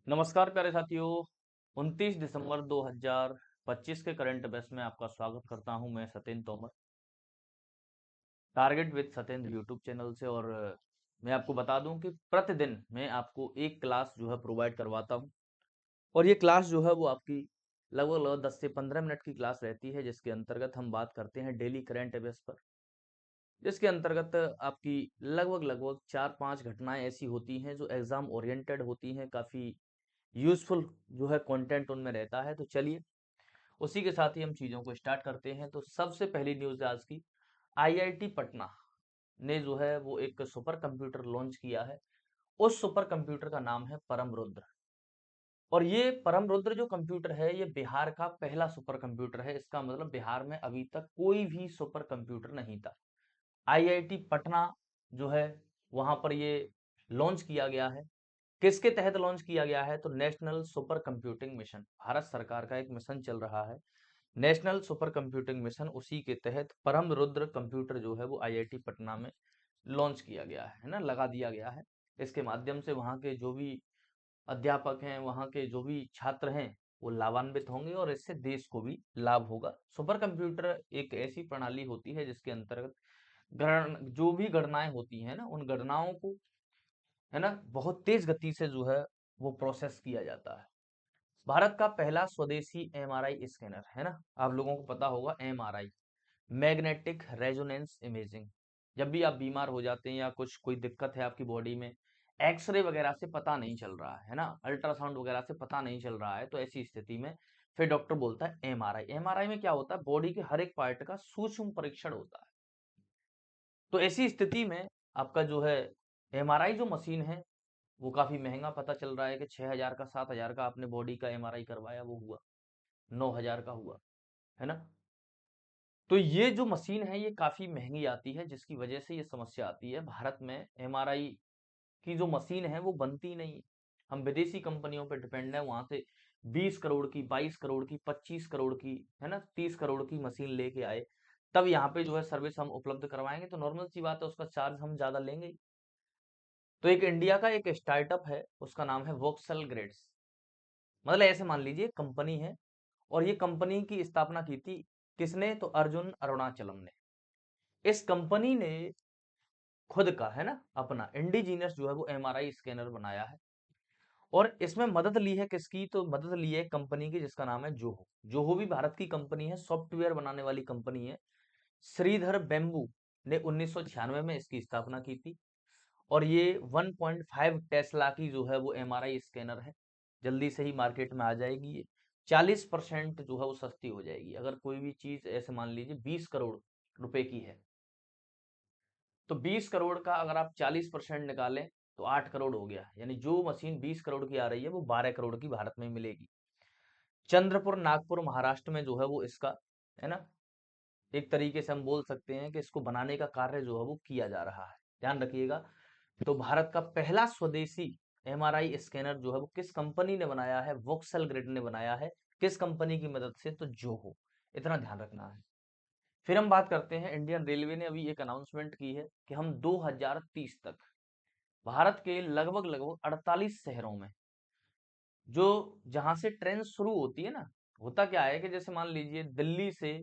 नमस्कार प्यारे साथियों। 29 दिसंबर 2025 के करंट अफेयर्स में आपका स्वागत करता हूं। मैं Satyendra Tomar, target with Satyendra YouTube channel से। और मैं आपको बता दूं कि प्रतिदिन मैं आपको एक क्लास जो है प्रोवाइड करवाता हूं। और ये क्लास जो है वो आपकी लगभग लगभग 10 से 15 मिनट की क्लास रहती है, जिसके अंतर्गत हम बात करते हैं डेली करंट अफेयर्स पर। जिसके अंतर्गत आपकी लगभग लगभग 4-5 घटनाएं ऐसी होती हैं जो एग्जाम ओरिएंटेड होती हैं, काफी यूजफुल जो है कंटेंट उनमें रहता है। तो चलिए उसी के साथ ही हम चीजों को स्टार्ट करते हैं। तो सबसे पहली न्यूज है आज की। आईआईटी पटना ने जो है वो एक सुपर कंप्यूटर लॉन्च किया है। उस सुपर कंप्यूटर का नाम है परम रुद्र। और ये परम रुद्र जो कंप्यूटर है ये बिहार का पहला सुपर कंप्यूटर है। इसका मतलब बिहार में अभी तक कोई भी सुपर कंप्यूटर नहीं था। आईआईटी पटना जो है वहां पर ये लॉन्च किया गया है। किसके तहत लॉन्च किया गया है? तो national super computing mission, Bharat सरकार का एक मिशन चल रहा है, नेशनल सुपर कंप्यूटिंग मिशन। उसी के तहत परम रुद्र कंप्यूटर जो है वो आईआईटी पटना में लॉन्च किया गया है ना, लगा दिया गया है। इसके माध्यम से वहाँ के जो भी अध्यापक हैं, वहाँ के जो भी छात्र हैं, वो लाभान्वित होंगे और इससे देश को भी लाभ होगा। सुपर कंप्यूटर एक ऐसी प्रणाली होती है जिसके अंतर्गत जो भी गणनाएं होती हैं ना, उन गणनाओं को है ना बहुत तेज गति से जो है वो प्रोसेस किया जाता है। भारत का पहला स्वदेशी एमआरआई स्कैनर है ना, आप लोगों को पता होगा एमआरआई, मैग्नेटिक रेजोनेंस इमेजिंग। जब भी आप बीमार हो जाते हैं या कुछ कोई दिक्कत है आपकी बॉडी में, एक्सरे वगैरह से पता नहीं चल रहा है ना, अल्ट्रासाउंड वगैरह से पता नहीं चल रहा है, तो ऐसी स्थिति में फिर डॉक्टर बोलता है एमआरआई। एमआरआई में क्या होता है? बॉडी के हर एक पार्ट का सूक्ष्म परीक्षण होता है। तो ऐसी स्थिति में आपका जो है एमआरआई जो मशीन है वो काफी महंगा पता चल रहा है कि 6,000 का, 7,000 का आपने बॉडी का एमआरआई करवाया, वो हुआ 9,000 का हुआ, है ना। तो ये जो मशीन है ये काफी महंगी आती है, जिसकी वजह से ये समस्या आती है। भारत में एमआरआई की जो मशीन है वो बनती नहीं है। हम विदेशी कंपनियों पर डिपेंड है, वहां से 20 करोड़ की, 22 करोड़ की, 25 करोड़ की, है ना, 30 करोड़ की मशीन लेके आए, तब यहाँ पे जो है सर्विस हम उपलब्ध करवाएंगे। तो नॉर्मल सी बात है, उसका चार्ज हम ज्यादा लेंगे ही। तो एक इंडिया का एक स्टार्टअप है, उसका नाम है वोक्सल ग्रेड्स। मतलब ऐसे मान लीजिए कंपनी है, और ये कंपनी की स्थापना की थी किसने? तो अर्जुन अरुणाचलम ने। इस कंपनी ने खुद का है ना अपना इंडिजीनियस जो है वो एमआरआई स्कैनर बनाया है। और इसमें मदद ली है किसकी? तो मदद ली है कंपनी की जिसका नाम है जोहो। जोहो भी भारत की कंपनी है, सॉफ्टवेयर बनाने वाली कंपनी है। श्रीधर बेम्बू ने 1996 में इसकी स्थापना की थी। और ये 1.5 टेस्ला की जो है वो एमआरआई स्कैनर है। जल्दी से ही मार्केट में आ जाएगी ये। 40% जो है वो सस्ती हो जाएगी। अगर कोई भी चीज ऐसे मान लीजिए 20 करोड़ रुपए की है, तो 20 करोड़ का अगर आप 40% निकालें तो 8 करोड़ हो गया। यानी जो मशीन 20 करोड़ की आ रही है वो 12 करोड़ की भारत में मिलेगी। चंद्रपुर नागपुर महाराष्ट्र में जो है वो इसका, है ना, एक तरीके से हम बोल सकते हैं कि इसको बनाने का कार्य जो है वो किया जा रहा है। ध्यान रखिएगा। तो भारत का पहला स्वदेशी एमआरआई स्कैनर जो है वो किस कंपनी ने बनाया है? वोक्सल ग्रिड ने बनाया है। किस कंपनी की मदद से? तो जोहो। इतना ध्यान रखना है। फिर हम बात करते हैं, इंडियन रेलवे ने अभी एक अनाउंसमेंट की है कि हम 2030 तक भारत के लगभग लगभग 48 शहरों में, जो जहां से ट्रेन शुरू होती है ना, होता क्या है कि जैसे मान लीजिए दिल्ली से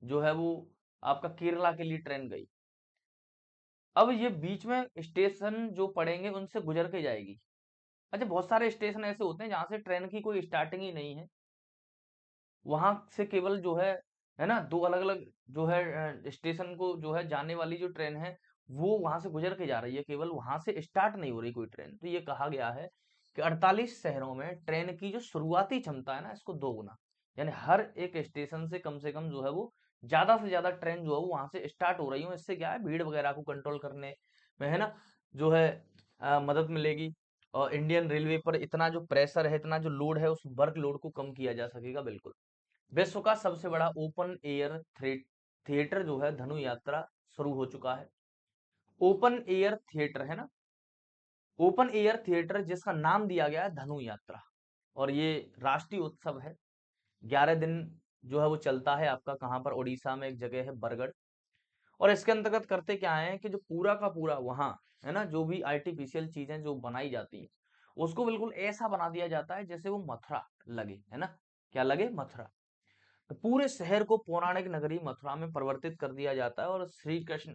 जो है वो आपका केरला के लिए ट्रेन गई, अब ये बीच में स्टेशन जो पड़ेंगे उनसे गुजर के जाएगी। अच्छा, बहुत सारे स्टेशन ऐसे होते हैं जहां से ट्रेन की कोई स्टार्टिंग ही नहीं है, वहां से केवल जो है ना, दो अलग अलग जो है स्टेशन को जो है जाने वाली जो ट्रेन है वो वहां से गुजर के जा रही है, केवल वहां से स्टार्ट नहीं हो रही कोई ट्रेन। तो ये कहा गया है कि 48 शहरों में ट्रेन की जो शुरुआती क्षमता है ना, इसको दोगुना, यानी हर एक स्टेशन से कम जो है वो ज्यादा से ज्यादा ट्रेन जो है वो वहां से स्टार्ट हो रही हो। इससे क्या है, भीड़ वगैरह को कंट्रोल करने में, है ना, जो है मदद मिलेगी। और इंडियन रेलवे पर इतना जो प्रेशर है, इतना जो लोड है, उस वर्क लोड को कम किया जा सकेगा बिल्कुल। विश्व का सबसे बड़ा ओपन एयर थिएटर जो है धनु यात्रा शुरू हो चुका है। ओपन एयर थिएटर है ना, ओपन एयर थिएटर जिसका नाम दिया गया है धनु यात्रा। और ये राष्ट्रीय उत्सव है, 11 दिन जो है वो चलता है आपका। कहाँ पर? उड़ीसा में एक जगह है बरगढ़। और इसके अंतर्गत करते क्या है कि जो पूरा का पूरा वहाँ, है ना, जो भी आर्टिफिशियल चीजें जो बनाई जाती हैं उसको बिल्कुल ऐसा बना दिया जाता है जैसे वो मथुरा लगे, है ना? क्या लगे? मथुरा। तो पूरे शहर को पौराणिक नगरी मथुरा में परिवर्तित कर दिया जाता है और श्री कृष्ण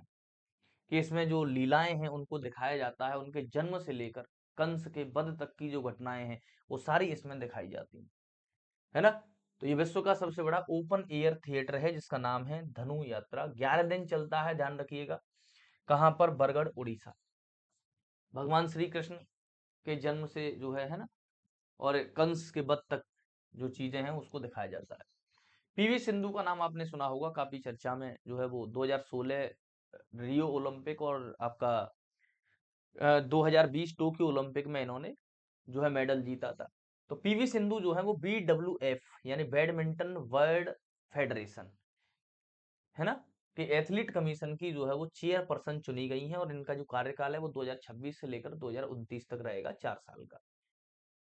की इसमें जो लीलाएं हैं उनको दिखाया जाता है, उनके जन्म से लेकर कंस के वध तक की जो घटनाएं हैं वो सारी इसमें दिखाई जाती हैं, है ना? तो ये विश्व का सबसे बड़ा ओपन एयर थिएटर है जिसका नाम है धनु यात्रा। 11 दिन चलता है, ध्यान रखिएगा। कहाँ पर? बरगढ़, उड़ीसा। भगवान श्री कृष्ण के जन्म से जो है ना, और कंस के वध तक जो चीजें हैं उसको दिखाया जाता है। पीवी सिंधु का नाम आपने सुना होगा, काफी चर्चा में जो है वो 2016 रियो ओलंपिक और आपका 2020 टोक्यो ओलंपिक में इन्होंने जो है मेडल जीता था। तो पीवी सिंधु जो है वो BWF यानी बैडमिंटन वर्ल्ड फेडरेशन, है ना, कि एथलीट कमीशन की जो है वो चेयरपर्सन चुनी गई है और इनका जो कार्यकाल है वो 2026 से लेकर 2029 तक रहेगा, 4 साल का।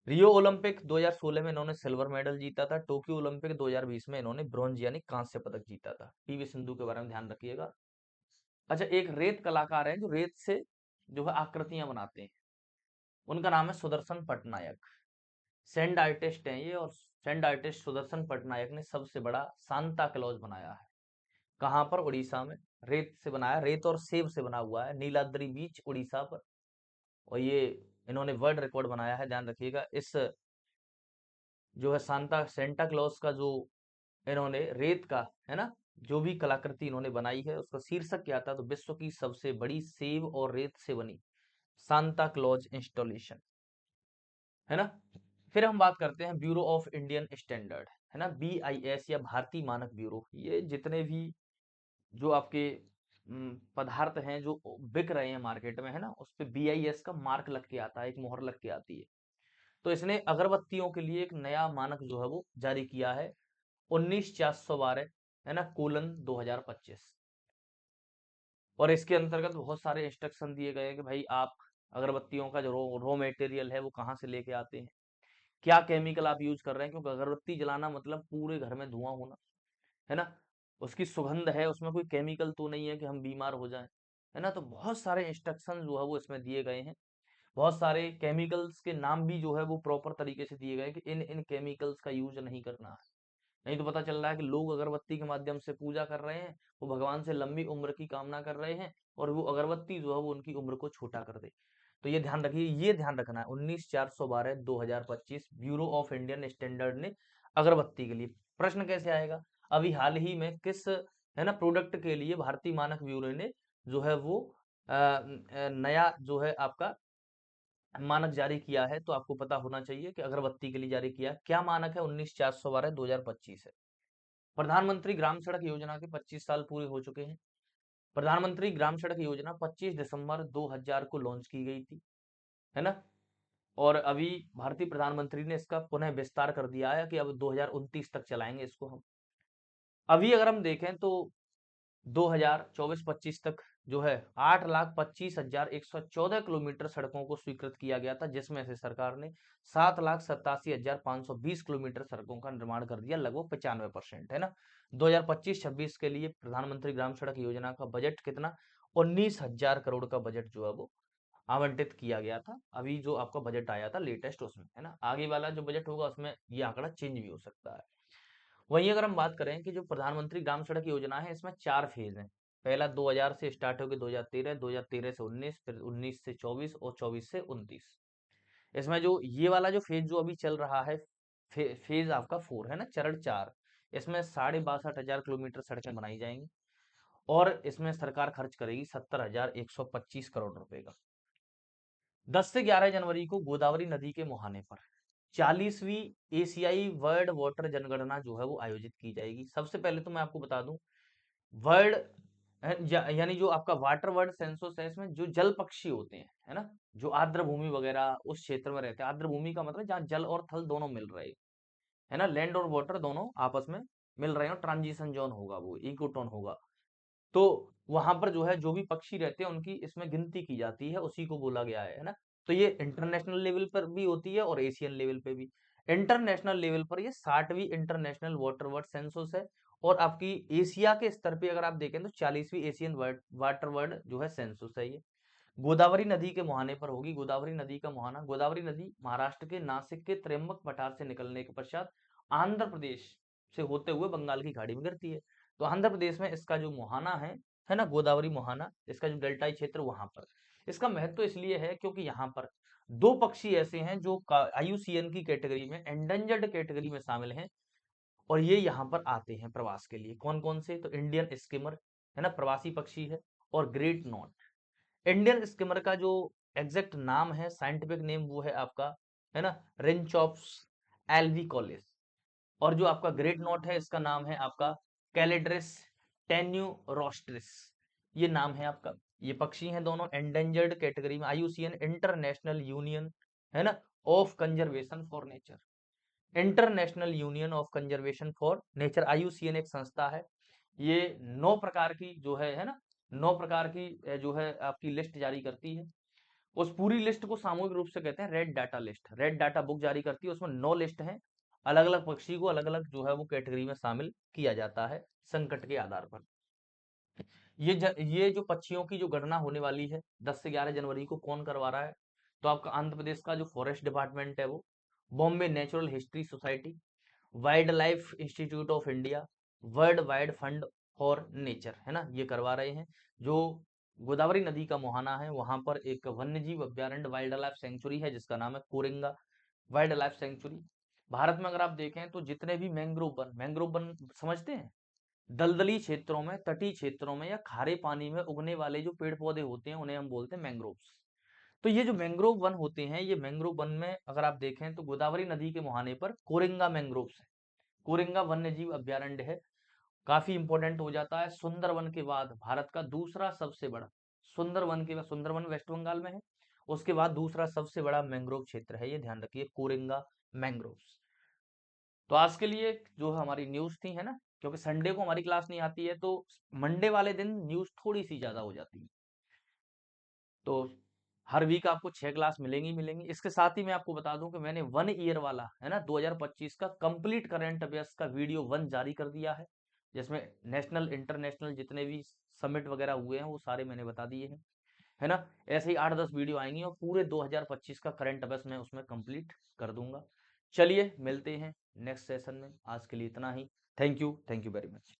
रियो ओलंपिक 2016 में इन्होंने सिल्वर मेडल जीता था। टोक्यो ओलंपिक 2020 में इन्होंने ब्रॉन्ज यानी कांस्य पदक जीता था। पीवी सिंधु के बारे में ध्यान रखिएगा। अच्छा, एक रेत कलाकार है जो रेत से जो है आकृतियां बनाते हैं, उनका नाम है सुदर्शन पटनायक। सैंड आर्टिस्ट हैं ये, और सैंड आर्टिस्ट सुदर्शन पटनायक ने सबसे बड़ा सांता क्लॉज बनाया है। कहाँ पर? उड़ीसा में। रेत से बनाया, रेत और सेब से बना हुआ है, नीलाद्री बीच उड़ीसा पर। और ये इन्होंने वर्ल्ड रिकॉर्ड बनाया है, ध्यान रखिएगा। इस जो है सांता सेंटा क्लॉज का जो इन्होंने रेत का, है ना, जो भी कलाकृति इन्होंने बनाई है उसका शीर्षक क्या था? तो विश्व की सबसे बड़ी सेब और रेत से बनी सांता क्लॉज इंस्टॉलेशन, है ना। फिर हम बात करते हैं ब्यूरो ऑफ इंडियन स्टैंडर्ड, है ना, BIS या भारतीय मानक ब्यूरो। ये जितने भी जो आपके पदार्थ हैं जो बिक रहे हैं मार्केट में, है ना, उस पे BIS का मार्क लग के आता है, एक मोहर लग के आती है। तो इसने अगरबत्तियों के लिए एक नया मानक जो है वो जारी किया है, 19/412, है ना, कोलन 2025। और इसके अंतर्गत बहुत सारे इंस्ट्रक्शन दिए गए हैं कि भाई आप अगरबत्तियों का जो रॉ मटेरियल है वो कहाँ से लेके आते हैं, क्या केमिकल आप यूज कर रहे हैं, क्योंकि अगरबत्ती जलाना मतलब पूरे घर में धुआं होना, है ना। उसकी सुगंध है, उसमें कोई केमिकल तो नहीं है कि हम बीमार हो जाएं, है ना। तो बहुत सारे इंस्ट्रक्शन जो है वो इसमें दिए गए हैं। बहुत सारे केमिकल्स के नाम भी जो है वो प्रॉपर तरीके से दिए गए हैं कि इन इन केमिकल्स का यूज नहीं करना है। नहीं तो पता चल रहा है कि लोग अगरबत्ती के माध्यम से पूजा कर रहे हैं, वो भगवान से लंबी उम्र की कामना कर रहे हैं, और वो अगरबत्ती जो है वो उनकी उम्र को छोटा कर दे। तो ये ध्यान रखिए, ये ध्यान रखना है। 19/412/2025 ब्यूरो ऑफ इंडियन स्टैंडर्ड ने अगरबत्ती के लिए। प्रश्न कैसे आएगा? अभी हाल ही में किस, है ना, प्रोडक्ट के लिए भारतीय मानक ब्यूरो ने जो है वो नया जो है आपका मानक जारी किया है? तो आपको पता होना चाहिए कि अगरबत्ती के लिए जारी किया है। क्या मानक है? 19/412/2025 है। प्रधानमंत्री ग्राम सड़क योजना के 25 साल पूरे हो चुके हैं। प्रधानमंत्री ग्राम सड़क योजना 25 दिसंबर 2000 को लॉन्च की गई थी, है ना। और अभी भारतीय प्रधानमंत्री ने इसका पुनः विस्तार कर दिया है कि अब 2029 तक चलाएंगे इसको हम। अभी अगर हम देखें तो 2024-25 तक जो है 8,25,114 किलोमीटर सड़कों को स्वीकृत किया गया था, जिसमें से सरकार ने 7,87,520 किलोमीटर सड़कों का निर्माण कर दिया, लगभग 95%, है ना। 2025-26 के लिए प्रधानमंत्री ग्राम सड़क योजना का बजट कितना? 19,000 करोड़ का बजट जो है वो आवंटित किया गया था। अभी जो आपका बजट आया था लेटेस्ट उसमें, है ना। आगे वाला जो बजट होगा उसमें ये आंकड़ा चेंज भी हो सकता है। वहीं अगर हम बात करें कि जो प्रधानमंत्री ग्राम सड़क योजना है इसमें 4 फेज हैं। पहला 2000 से स्टार्ट होकर 2013, 2013 से 19, फिर 19 से 24 और 24 से 29। इसमें जो ये वाला जो फेज जो अभी चल रहा है, फेज आपका 4 है ना, चरण 4। इसमें 62,500 किलोमीटर सड़कें बनाई जाएंगी और इसमें सरकार खर्च करेगी 70,125 करोड़ रुपए का। 10 से 11 जनवरी को गोदावरी नदी के मुहाने पर 40वीं एशियाई वर्ल्ड वाटर जनगणना जो है वो आयोजित की जाएगी। सबसे पहले तो मैं आपको बता दूं, वर्ल्ड यानी जो आपका वाटर वर्ल्ड सेंसस है, इसमें जो जल पक्षी होते हैं, है ना, जो आर्द्र भूमि वगैरह उस क्षेत्र में रहते हैं। आर्द्र भूमि का मतलब जहाँ जल और थल दोनों मिल रहे हैं, है ना, लैंड और वाटर दोनों आपस में मिल रहे हैं, और ट्रांजिशन जोन होगा, वो इकोटोन होगा। तो वहां पर जो है जो भी पक्षी रहते हैं उनकी इसमें गिनती की जाती है, उसी को बोला गया है ना। तो ये इंटरनेशनल लेवल पर भी होती है और एशियन लेवल पे भी। इंटरनेशनल लेवल पर ये 60वीं इंटरनेशनल वाटर वर्ड सेंसस है, और आपकी एशिया के स्तर पे अगर आप देखें तो 40वीं एशियन वाटर वर्ड जो है सेंसस है ये। गोदावरी नदी के मुहाने पर होगी। गोदावरी नदी का मुहाना, गोदावरी नदी महाराष्ट्र के नासिक के त्र्यंबक पठार से निकलने के पश्चात आंध्र प्रदेश से होते हुए बंगाल की खाड़ी में गिरती है। तो आंध्र प्रदेश में इसका जो मुहाना है ना, गोदावरी मुहाना, इसका जो डेल्टाई क्षेत्र वहां पर, इसका महत्व इसलिए है क्योंकि यहाँ पर दो पक्षी ऐसे हैं जो आईयूसीएन की कैटेगरी में, एंडेंजर्ड कैटेगरी में शामिल हैं, और ये यहाँ पर आते हैं प्रवास के लिए। कौन कौन से? तो इंडियन स्किमर है ना, प्रवासी पक्षी है, और ग्रेट नॉट। इंडियन स्किमर का जो एग्जैक्ट नाम है, साइंटिफिक नेम, वो है आपका, है ना, रेंचॉप्स एल्विकोलिस। और जो आपका ग्रेट नॉट है, इसका नाम है आपका कैलिड्रिस टेन्यूरोस्ट्रिस। ये नाम है आपका। ये पक्षी हैं दोनों एंडेंजर्ड कैटेगरी में, आईयूसीएन इंटरनेशनल यूनियन, है ना, of conservation for nature. International union of conservation for nature, IUCN एक संस्था है। ये 9 प्रकार की जो है ना, 9 प्रकार की जो है आपकी लिस्ट जारी करती है। उस पूरी लिस्ट को सामूहिक रूप से कहते हैं red data list. Red data book जारी करती है, उसमें 9 लिस्ट हैं। अलग अलग पक्षी को अलग अलग जो है वो कैटेगरी में शामिल किया जाता है संकट के आधार पर। ये जो पक्षियों की जो गणना होने वाली है 10 से 11 जनवरी को, कौन करवा रहा है? तो आपका आंध्र प्रदेश का जो फॉरेस्ट डिपार्टमेंट है वो, Bombay natural history society, wild life institute of India, world wide fund for nature, है ना, ये करवा रहे हैं। जो गोदावरी नदी का मुहाना है, वहां पर एक वन्य जीव अभ्यारण्य, वाइल्ड लाइफ सेंचुरी है, जिसका नाम है Coringa wild life sanctuary. Bharat में अगर आप देखें तो जितने भी मैंग्रोव वन समझते हैं, दलदली क्षेत्रों में, तटीय क्षेत्रों में, या खारे पानी में उगने वाले जो पेड़ पौधे होते हैं, उन्हें हम बोलते हैं मैंग्रोव्स। तो ये जो मैंग्रोव वन होते हैं, ये मैंग्रोव वन में अगर आप देखें तो गोदावरी नदी के मुहाने पर कोरिंगा मैंग्रोव्स है। कोरिंगा वन्य जीव अभ्यारण्य है, काफी इंपॉर्टेंट हो जाता है। सुंदरवन के बाद भारत का दूसरा सबसे बड़ा, सुंदरवन के बाद, सुंदरवन वेस्ट बंगाल में है, उसके बाद दूसरा सबसे बड़ा मैंग्रोव क्षेत्र है, ये ध्यान रखिए, कोरिंगा मैंग्रोव्स। तो आज के लिए जो हमारी न्यूज थी, है ना, क्योंकि संडे को हमारी क्लास नहीं आती है, तो मंडे वाले दिन न्यूज थोड़ी सी ज्यादा हो जाती है। तो हर वीक आपको 6 क्लास मिलेंगी। इसके साथ ही मैं आपको बता दूं कि मैंने 1 ईयर वाला, है ना, 2025 का कंप्लीट करंट अफेयर्स का वीडियो 1 जारी कर दिया है, जिसमें नेशनल इंटरनेशनल जितने भी समिट वगैरह हुए हैं वो सारे मैंने बता दिए हैं, है ना। ऐसे ही 8-10 वीडियो आएंगी और पूरे 2025 का करंट अफेयर्स मैं उसमें कंप्लीट कर दूंगा। चलिए मिलते हैं नेक्स्ट सेशन में, आज के लिए इतना ही। Thank you very much.